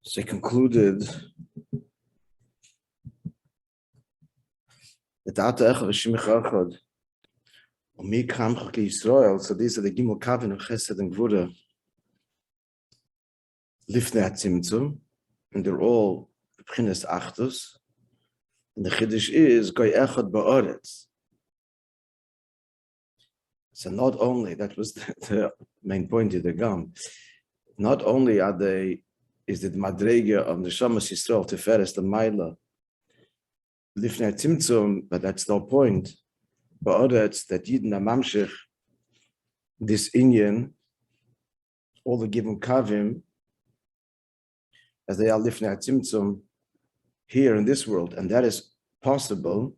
So I concluded that h'tשכ v'shimcha echad, u'mi Israel. So these are the Gimel Kavim of Chesed and Gvura lifnei hatzimtzum, and they're all b'chinas achdus. And the chiddush is goy echad ba'aretz. So not only, that was the main point of the Gam, not only are they, is the madrega of the Shamas Yisrael Tiferes the Maila lifnei hatzimtzum, but that's no point. Ba'aretz, that Yidden Amamshech, this Inyan, all the given Kavim, as they are lifnei hatzimtzum here in this world, and that is possible.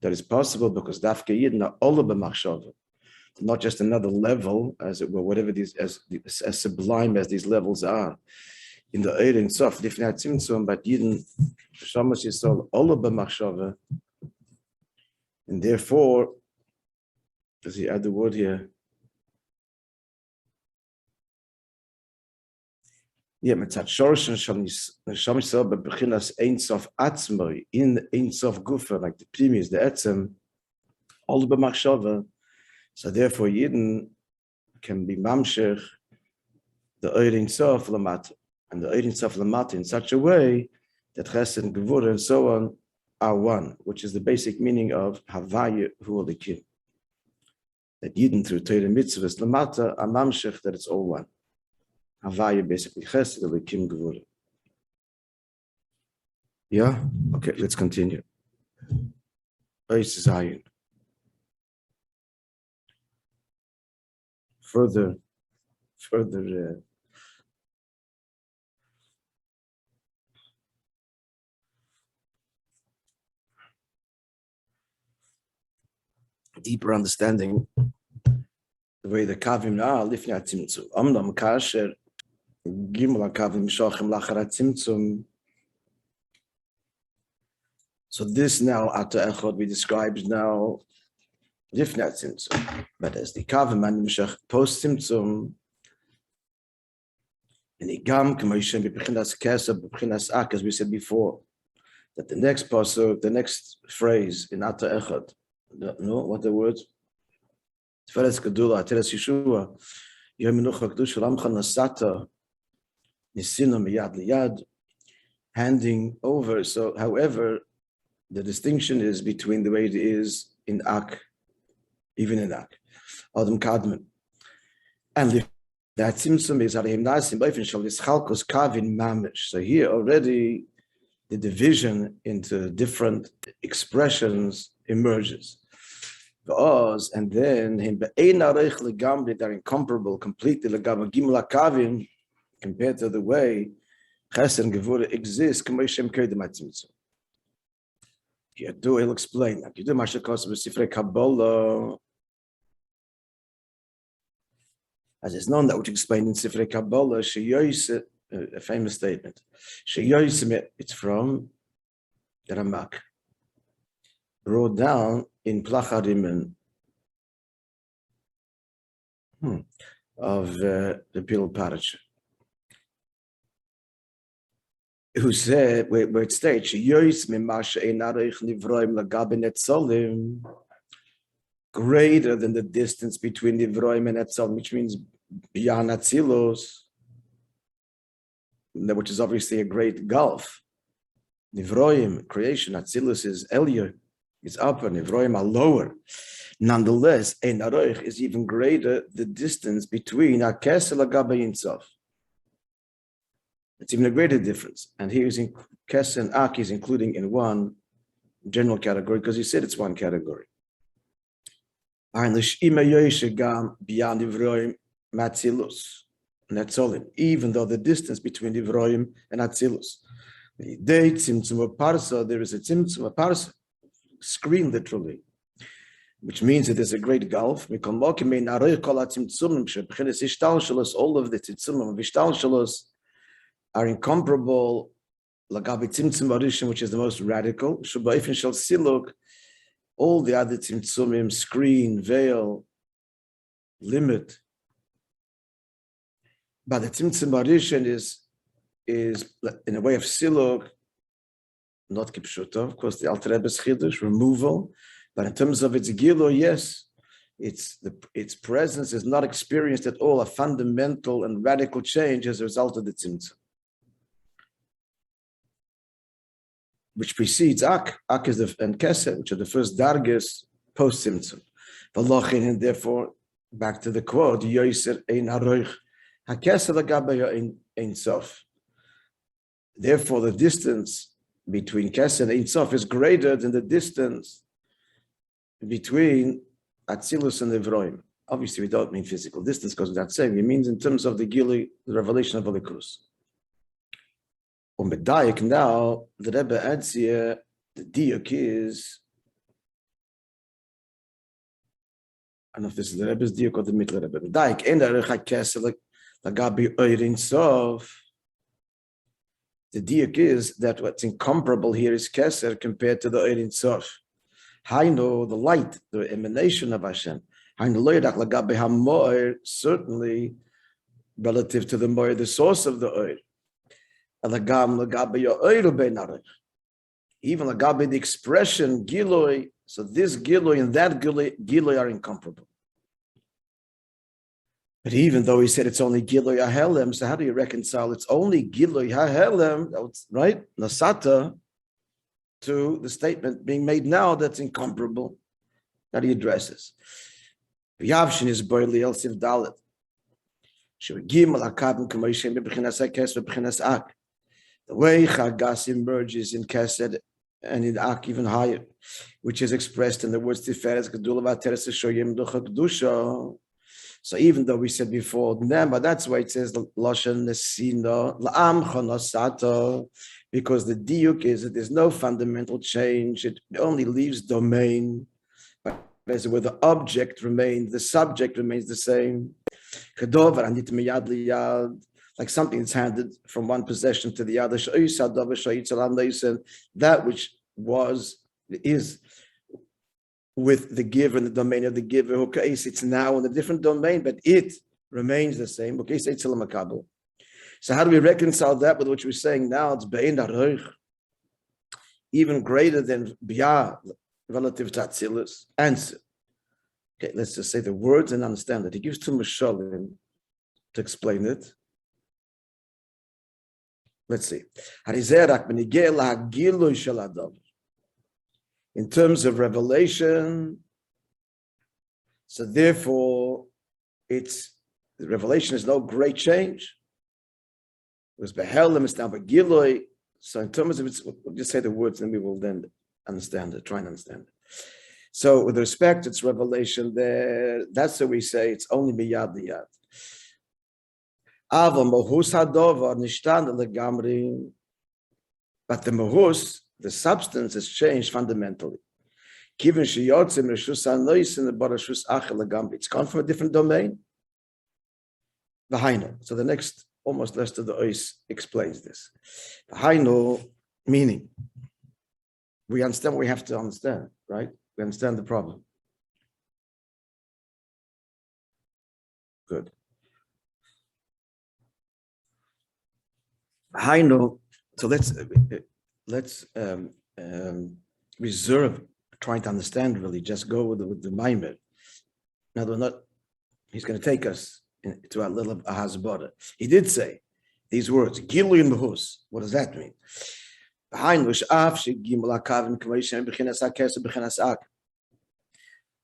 That is possible because Dafke Yidden are all b'machshava, not just another level, as it were, whatever these, as sublime as these levels are in the Eir and Sof lifnei hatzimtzum, but Yidden Shamas Yisrael all b'machshava, and therefore, does he add the word here? Yeah, mitzat shorsh Shamas Yisrael b'bechinas ein sof atzmoi, in ein sof gufa, like the previous, the etzem, all b'machshava. So therefore, Yidden can be mamshech the Eir ein sof lamata, and the Eir ein sof lamata in such a way that Chesed and Gevurah and so on are one, which is the basic meaning of Havaya Hu Elikim. That Yidden through Torah mitzvahs lamata are mamshech, that it's all one. Havaya basically Chesed Elikim Gevurah. Yeah? Okay, let's continue. Beis Zayin. Further deeper understanding the way the Kavim are lifnei hatzimtzum. Amnam kasher gimel Kavim shochem lachar hatzimtzum. So this now h'tשכ we describes now lifnei hatzimtzum, but as the Kavim animshach post tzimtzum, and igam k'moishe b'chinas kesa b'chinas ak, as we said before, that the next pasuk, the next phrase in h'tשכ, no, what the words? Tiferes Gedula, Tiferes Yeshua, Yom Menucha Kedush Ramcha Nasata, Nisina Miyad Liyad, handing over. So, however, the distinction is between the way it is in Ak, even in Ak, Adam Kadman, and that Tzimtzum is Arihim Nasim Beifin Shal Yischalkos Kavin Mamish. So here already the division into different expressions emerges. And then they're incomparable completely compared to the way Chesed and Gevurah exist. He'll explain that. As it's known that which explained in Sifrei Kabbalah, a famous statement. It's from the Ramak, brought down in Placharimen of the Pilul Parasha, who said, where it states, greater than the distance between Nivroim and Etzolim, which means beyond Atzilos, which is obviously a great gulf. Nivroim, creation, Atzilus is Eliyah, is upper, Nivroim are lower. Nonetheless, Ein Aroich is even greater, the distance between Kesel Agabe Yinsof. It's even a greater difference. And here is in Kesel and Ak is including in one general category, because he said it's one category. Beyond Nivroim, Matzilus, Netzolim, even though the distance between Nivroim and Atzilus. There is a tzimtzum, a parsa, screen literally, which means that there's a great gulf. All of the tzimtzum v'ishtalshalos are incomparable. Lagabi tzimtzum arishim, which is the most radical. Shubaifin shel siluk, all the other tzimtzumim, screen, veil, limit. But the tzimtzum arishim is is in a way of siluk, not kipshuta, of course, the Alter Rebbe's chidush, removal, but in terms of its gilo, yes, its presence is not experienced at all, a fundamental and radical change as a result of the tzimtzum, which precedes ak. Ak is and kesed, which are the first dargas post tzimtzum. And therefore, back to the quote, yoser ein haroich hakesed lagabe ein sof. Therefore, the distance between kesed and ein sof is greater than the distance between Atzilus and Evroim. Obviously, we don't mean physical distance because without saying, it means in terms of the Gili, the revelation of Elikus. On Medayik now, the Rebbe adds here, the diuk is, I don't know if this is the Rebbe's diuk or the Mitler Rebbe. Medayik, en arich hakesel lagabi oirin sof. The diuk is that what's incomparable here is keser compared to the oirin sof. Hainu, the light, the emanation of Hashem. Certainly relative to the moir, the source of the oir. Even the expression giloi, so this giloi and that giloi are incomparable. But even though he said it's only giloi hahelem, so how do you reconcile it's only giloi hahelem, right? Nasata, to the statement being made now that's incomparable that he addresses. Yavshin is boili el siv dalet. The way Chagas emerges in Kesed and in Ak even higher, which is expressed in the words Tiferes Gedula Vateres Shoyim Ducha Kedusha. So even though we said before, but that's why it says Lashon Nesina La'am Chonosata, because the diuk is that there's no fundamental change; it only leaves domain. But as it were, the object remains, the subject remains the same. Like something that's handed from one possession to the other. That which is with the giver in the domain of the giver. It's now in a different domain, but it remains the same. So how do we reconcile that with what we're saying now? It's be'en haroich, even greater than biyah relative to Atzilus. Answer. Okay, let's just say the words and understand it. He gives two mashalim to explain it. Let's see. In terms of revelation, so therefore, the revelation is no great change. It was behelim, it's now begiloi. So in terms of it, we'll just say the words, and we will then understand it, try and understand it. So with respect to its revelation there, that's what we say, it's only biyad liyad. But the mahus, the substance, has changed fundamentally. It's gone from a different domain. So the next almost rest of the ois explains this. Meaning, we understand what we have to understand, right? We understand the problem. Good. So let's reserve trying to understand really. Just go with the Maimer. Now he's going to take us to a little ahasbara. He did say these words, Gilui and Mahus. What does that mean?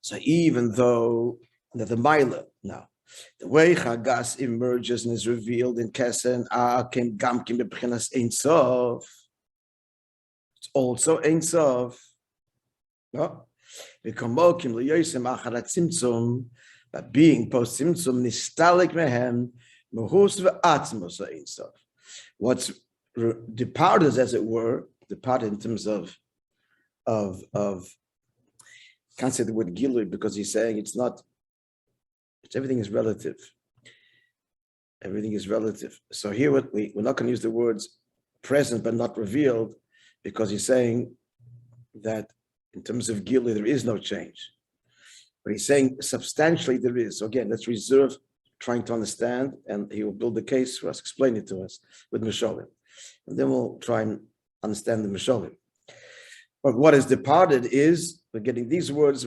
So even though the Maila now, the way Chagas emerges and is revealed in Kesen, Akim Gamkim B'B'chinas Ein Sof, it's also Ein Sof. No? V'komokim L'Yosem Acharat Tzimtzum, but being post Tzimtzum Nistalik Mehem Mahus V'Atzmos Ein Sof. What's departed, as it were, departed in terms of can't say the word Gilui because he's saying everything is relative. Everything is relative. So here we're not going to use the words present but not revealed because he's saying that in terms of Gilui there is no change. But he's saying substantially there is. So again, let's reserve trying to understand, and he will build the case for us, explain it to us with Mishalim. And then we'll try and understand the Mishalim. But what is departed is, we're getting these words,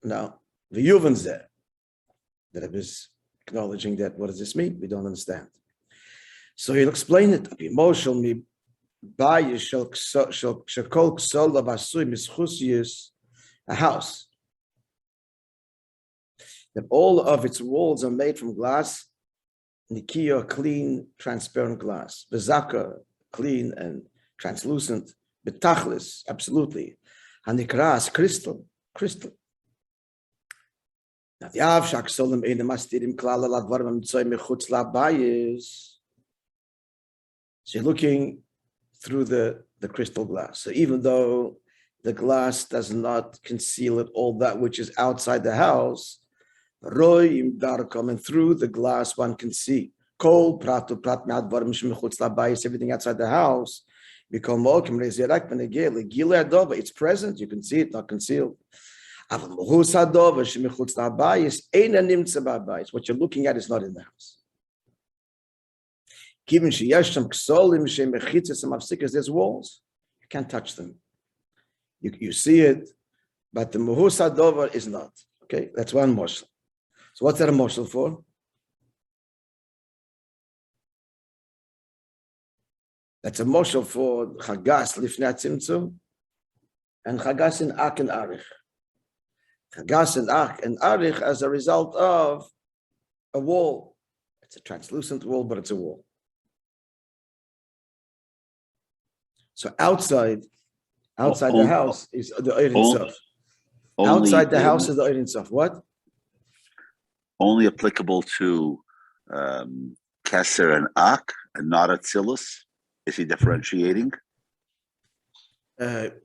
now, the Yuvan's there. That it is acknowledging that, what does this mean? We don't understand. So he'll explain it. A house. That all of its walls are made from glass, Nikia, clean, transparent glass. Bezaka, clean and translucent. Betachlis, absolutely. Hanikras, crystal. Now, the Avshak Solim in the Mastirim Klala Ladvaram Tsoy Mechutz Labayis. So you're looking through the crystal glass. So even though the glass does not conceal it, all that which is outside the house, Roim Darkom, and through the glass one can see. Kol Pratu Prat Madvaram Shmechutz Labayis, everything outside the house. It's present, you can see it, not concealed. What you're looking at is not in the house. There's walls, you can't touch them. You see it, but the Muhus Hadova is not. Okay, that's one moshel. So what's that a moshel for? That's a moshel for Chagas Lifnei Tzimtzum and Chagas in Ak and Arich. Chagas and Ak and Arich as a result of a wall. It's a translucent wall, but it's a wall. So outside the house is the Ein Sof. Outside the house is the Ein Sof. What? Only applicable to Keser and Ak and not Atzilus? Is he differentiating?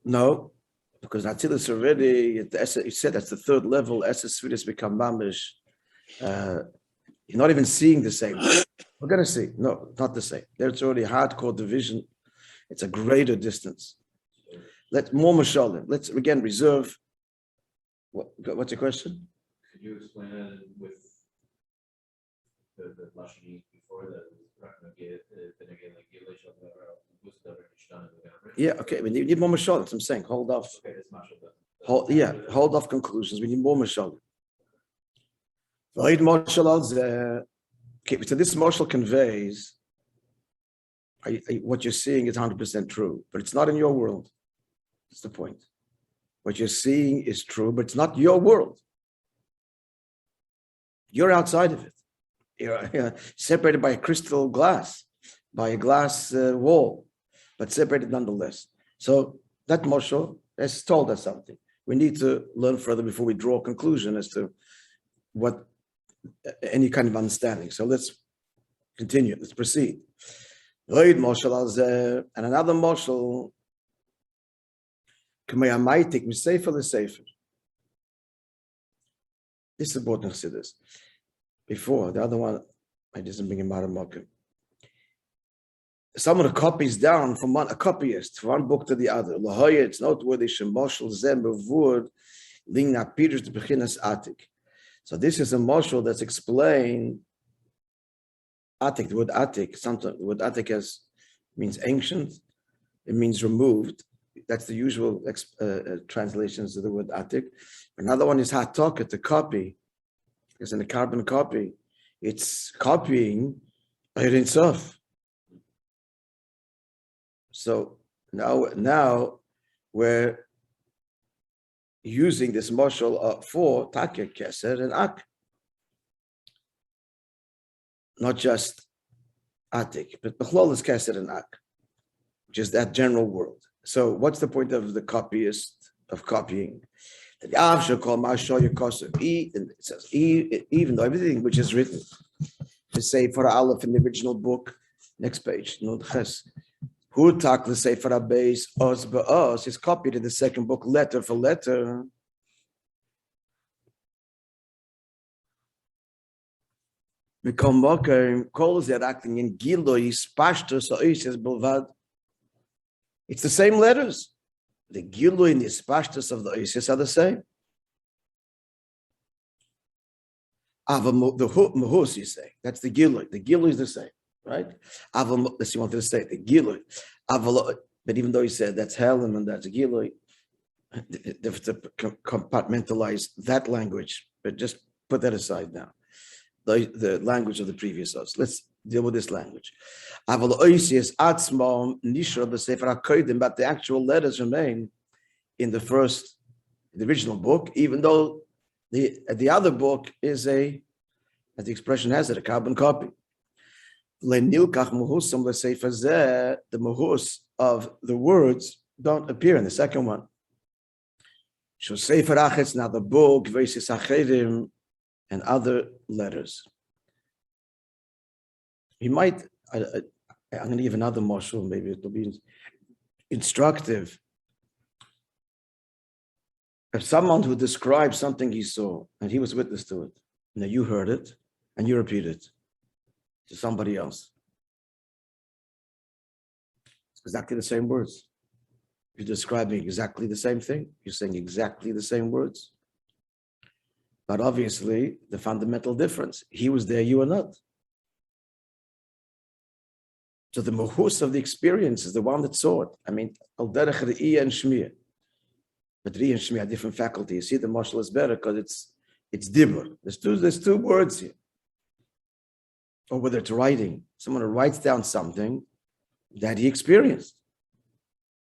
No, because Atzilus already, you said that's the third level, Esses Svidis become Mamish. You're not even seeing the same. We're going to see. No, not the same. There's already a hardcore division. It's a greater distance. Let's more Mashalim. Let's again reserve. What's your question? Could you explain it with the Lashon before that? Yeah, okay. We need more Mashalim. That's what I'm saying. Hold off. Okay, that's hold off conclusions. We need more Mashalim. Okay, so this Mashal conveys what you're seeing is 100% true, but it's not in your world. That's the point. What you're seeing is true, but it's not your world. You're outside of it. You're separated by a crystal glass, by a glass wall, but separated nonetheless. So that Moshe has told us something. We need to learn further before we draw a conclusion as to what any kind of understanding. So let's continue. Let's proceed. And another Moshe, this is important to see this. Before, the other one, I didn't bring him out of Mokum. Someone copies down from a copyist, from one book to the other. It's noteworthy. So this is a moshel that's explained. Atik, the word atik, sometimes the word atik means ancient. It means removed. That's the usual translations of the word atik. Another one is ha'tchk, to copy. Because in a carbon copy, it's copying Sof. So now we're using this moshel for Takir, Keser, and Ak. Not just Atik, but Bechlol is Keser and Ak, which is that general world. So what's the point of the copyist, of copying? The Av shall call Masho Yekosov. It says, even though everything which is written, to say for Aleph in the original book, next page, Nun Ches, who talk, let's say for a base, Os Ba'os, is copied in the second book, letter for letter. Become Moker, calls that acting in Gilois, Pashtos, or Isis Bulvad. It's the same letters. The Gilu and the Spashtus of the Isis are the same. The mahus, you say, that's the gilui. The gilui is the same, right? That's you wanted to say, the gilui. But even though he said that's Helen and that's gilui, they have to compartmentalize that language, but just put that aside now. The language of the previous us. Let's deal with this language. But the actual letters remain in the original book, even though the other book is as the expression has it, a carbon copy. The muhus of the words don't appear in the second one. Now the book, and other letters. He might, I'm going to give another marshal, maybe it will be instructive. If someone who describes something he saw and he was witness to it, now you heard it and you repeat it to somebody else. It's exactly the same words. You're describing exactly the same thing. You're saying exactly the same words. But obviously, the fundamental difference, he was there, you are not. So the muhus of the experience is the one that saw it. I mean, al derech re'iyah and shmiyah. But re'iyah and shmiyah are different faculty. You see, the marshal is better because it's dibur. There's two words here. Or whether it's writing. Someone who writes down something that he experienced.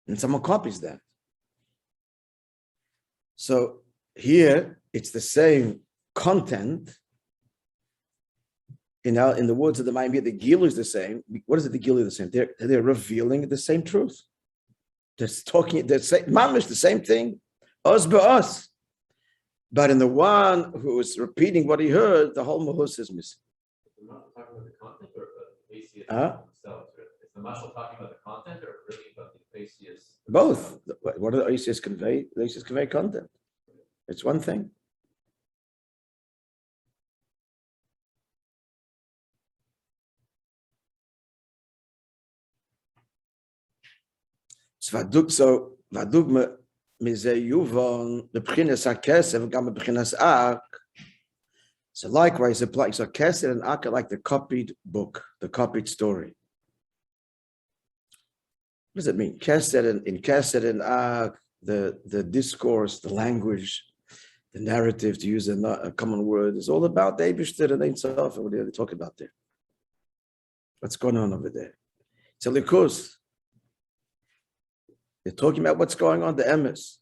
And someone copies that. So here, it's the same content. In the words of the Maimir, the Gilu is the same. What is it? The Gilu is the same. They're revealing the same truth. They're talking. They're saying, mamish, the same thing. Us ba'us. But in the one who is repeating what he heard, the whole mahus is missing. Is the mashal talking about the content or the facias themselves? Is the mashal talking about the content or really about the facias? Both. What do the facias convey? The facias convey content. It's one thing. So vadugma mize yuvon b'chinas hakesef gam b'chinas ak. So likewise applies. So kesef and ak are like the copied book, the copied story. What does it mean? Kesef in kesef and ak, the discourse, the language, the narrative, to use a common word, is all about the Eibishter and Ein Sof. What are they talking about there? What's going on over there? It's a likus. They're talking about what's going on, the emes.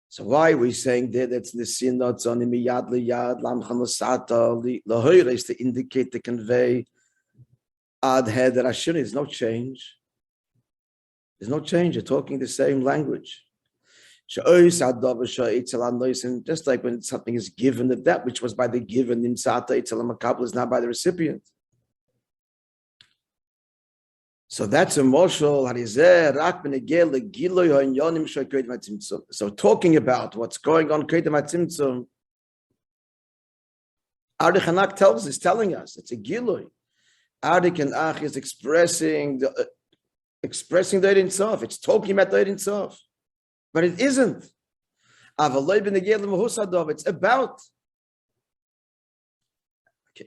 So why are we saying there that's nisina, it's on miyad liyad, lam chanasata, lahoira is to indicate, to convey ad hed rashin. There's no change. There's no change. You're talking the same language. And just like when something is given, that which was by the given, nimsata itzalam makabel is not by the recipient. So that's a moshel. So talking about what's going on, Arich tells us, telling us, it's a giloy. Arich and Ach is expressing the Ein Sof. It's talking about the Ein Sof. But it isn't. It's about.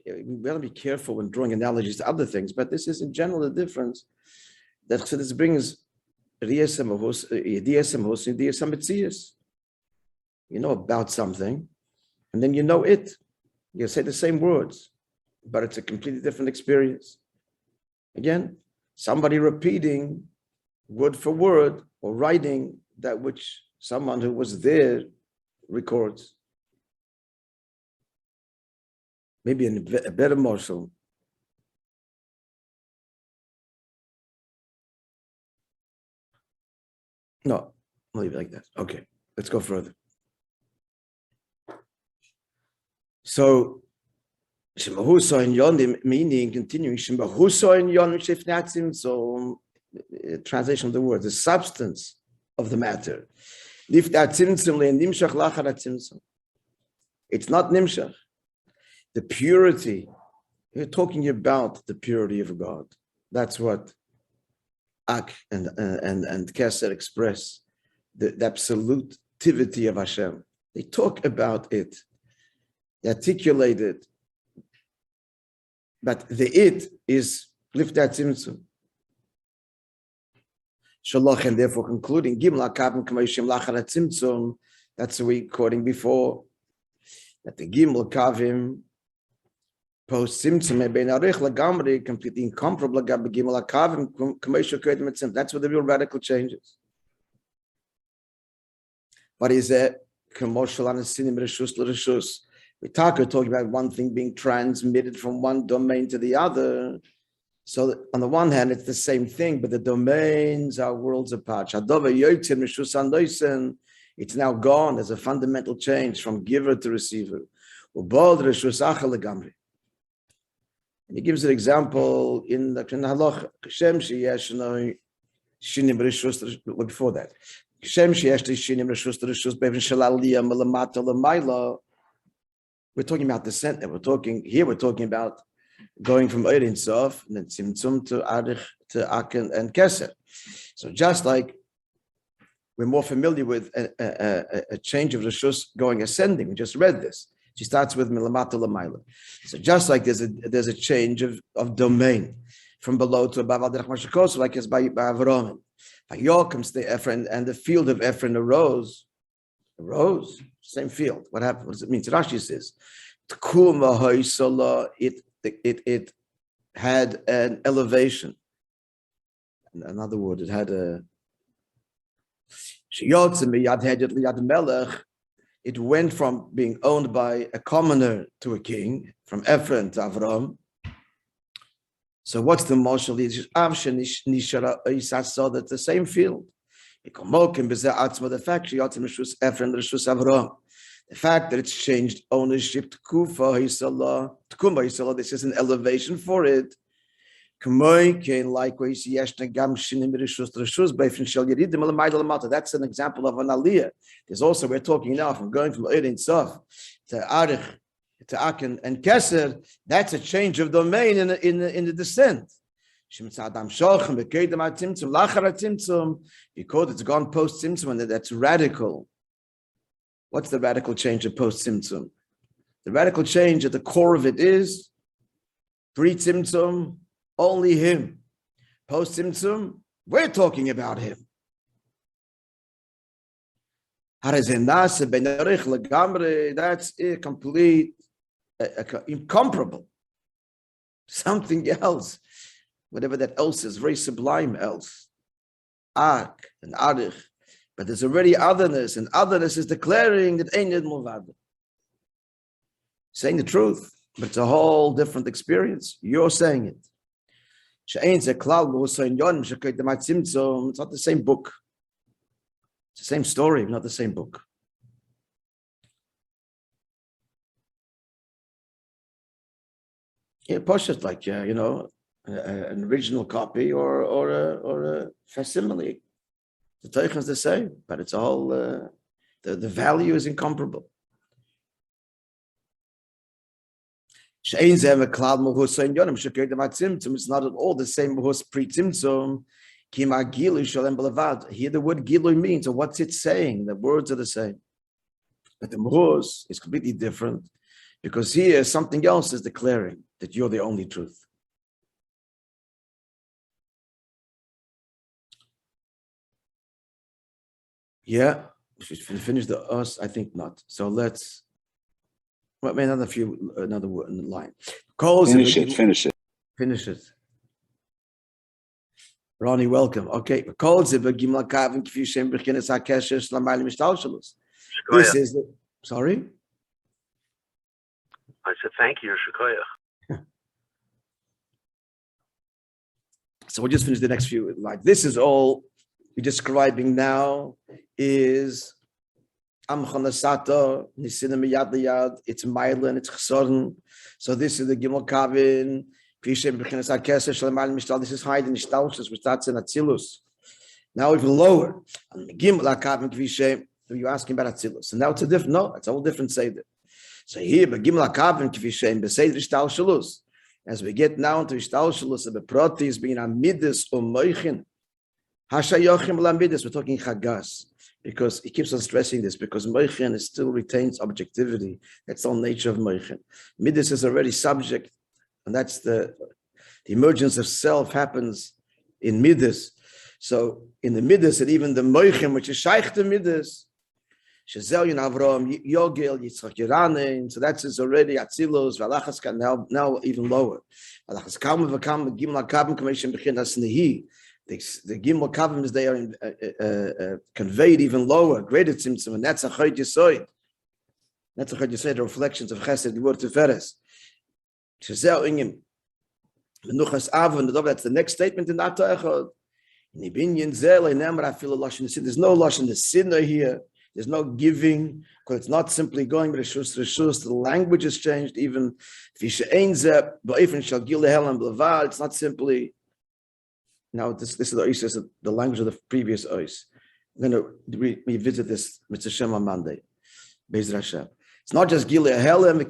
We better be careful when drawing analogies to other things, but this is in general the difference that Chassidus brings. You know about something, and then you know it. You say the same words, but it's a completely different experience. Again, somebody repeating word for word or writing that which someone who was there records. Maybe a better morsel. No, I'll leave it like that. Okay, let's go further. So, Shemahusa in Yonim, meaning continuing Shemahusa in Yonim Shifnatzim. So, translation of the word, the substance of the matter. It's not Nimshach. The purity, you're talking about the purity of God. That's what Ak and Keser express. the absolutivity of Hashem. They talk about it. They articulate it. But the it is liftat tzimtzum. Shalach, and therefore concluding, Gimel HaKavim K'mayishim Lachar HaTzimtzum, that's what we quoting before, that the Gimel HaKavim post Tzimtzum Bein Arich Lagamri, completely incomparable Gimel HaKavim K'mayishim K'mayishim Tzimtzum. That's where the real radical changes. What is that? K'moshel Anasinim Reshus L'Reshus. We're talking about one thing being transmitted from one domain to the other. So on the one hand, it's the same thing, but the domains are worlds apart. It's now gone. There's a fundamental change from giver to receiver. And he gives an example in the Halach. Before that, we're talking about descent. We're talking about going from Ein Sof and then Tzimtzum to Arich to Aken and Keser. So just like we're more familiar with a change of Rishus going ascending, we just read this. She starts with Milamata Lamaila. So just like there's a change of domain from below to above, like it's by Avram. By Yor comes the Ephraim, and the field of Ephraim arose, same field. What happened? What does it mean? Rashi says, it had an elevation. In another word, it had it went from being owned by a commoner to a king, from Ephraim to Avram. So what's the moshel? That's the same field. The fact that it's changed ownership to Kufa, this is an elevation for it. Likewise, that's an example of an aliyah. There's also, we're talking now from going from Ein Sof to Arich to Aken and Keser. That's a change of domain in the descent. Because it's gone post Tzimtzum, and that's radical. What's the radical change of post Tzimtzum? The radical change at the core of it is pre Tzimtzum, only him. Post Tzimtzum, we're talking about him. That's a complete, incomparable. Something else. Whatever that else is, very sublime else. Ak and Arich. But there's already otherness, and otherness is declaring that Ein Yid Mulvad. Saying the truth, but it's a whole different experience. You're saying it. It's not the same book. It's the same story, not the same book. Yeah, push it like an original copy or a facsimile. The Teichen is the same, but it's all the value is incomparable. It's not at all the same pre-Tzimtzum. Here the word Gilui means, so what's it saying? The words are the same. But the Muhus is completely different, because here something else is declaring that you're the only truth. Yeah, we should finish the us. I think not. So let's. Well, another line. Finish it. Ronnie, welcome. Okay. This is the. Sorry. I said thank you, Shikoyach. So we'll just finish the next few lines. This is all we're describing now is Amchanasato, Nisinam Yad Yad, it's Mailan, it's Chsoren. So this is the Gimel Kavin, Pishem Bechinas HaKeser, Shalamal Mishtal, this is high in Ishtalshus, which starts in Atzilus. Now even lower, on the Gimel Kavin, Pishem, you're asking about Atzilus. So now it's a different, no, it's a whole different Seder. So here, Gimel Kavin, Pishem, Beseder Ishtalshus. As we get now into Ishtalshus, the Protis being Amidus Moichin. Hashayochim Lamidus, we're talking Chagas. because he keeps on stressing this, because Moichen still retains objectivity. That's the whole nature of Moichen. Midas is already subject, and that's the emergence of self happens in Midas. So in the Midas, and even the Moichen, which is Shaykh to Midas, Shazel Avram, Yogel, Yitzchak Yeranin, so that's is already Atzilos, Valachas can now even lower. Valachas Kam Vakam, Gimel Kabim, Commission Bechinas Nehi. The Gimel Kavim is they are conveyed even lower, greater tzimtzum, and that's a Chayt Yisoid. That's a Chayt Yisoid, the reflections of Chesed, the word Tiferes. Shazel Ingim, Menuchas Avon, that's the next statement in that Echad. There's no Lashon the sinner here. There's no giving, because it's not simply going Reshus. The language has changed. Even it's not simply. Now this is the Ois, the language of the previous Ois. I'm going to revisit this Mitzvah Shem on Monday. Be'ez Hashem. It's not just Gilei Helem.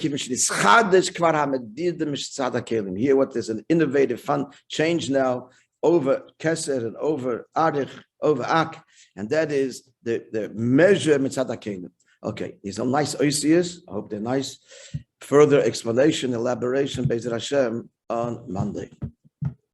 Here, what there's an innovative, fun change now over Keser and over Arich, over Ak, and that is the measure Mitzad HaKelim. Okay, these are nice oisias. I hope they're nice. Further explanation, elaboration, Be'ez Hashem on Monday.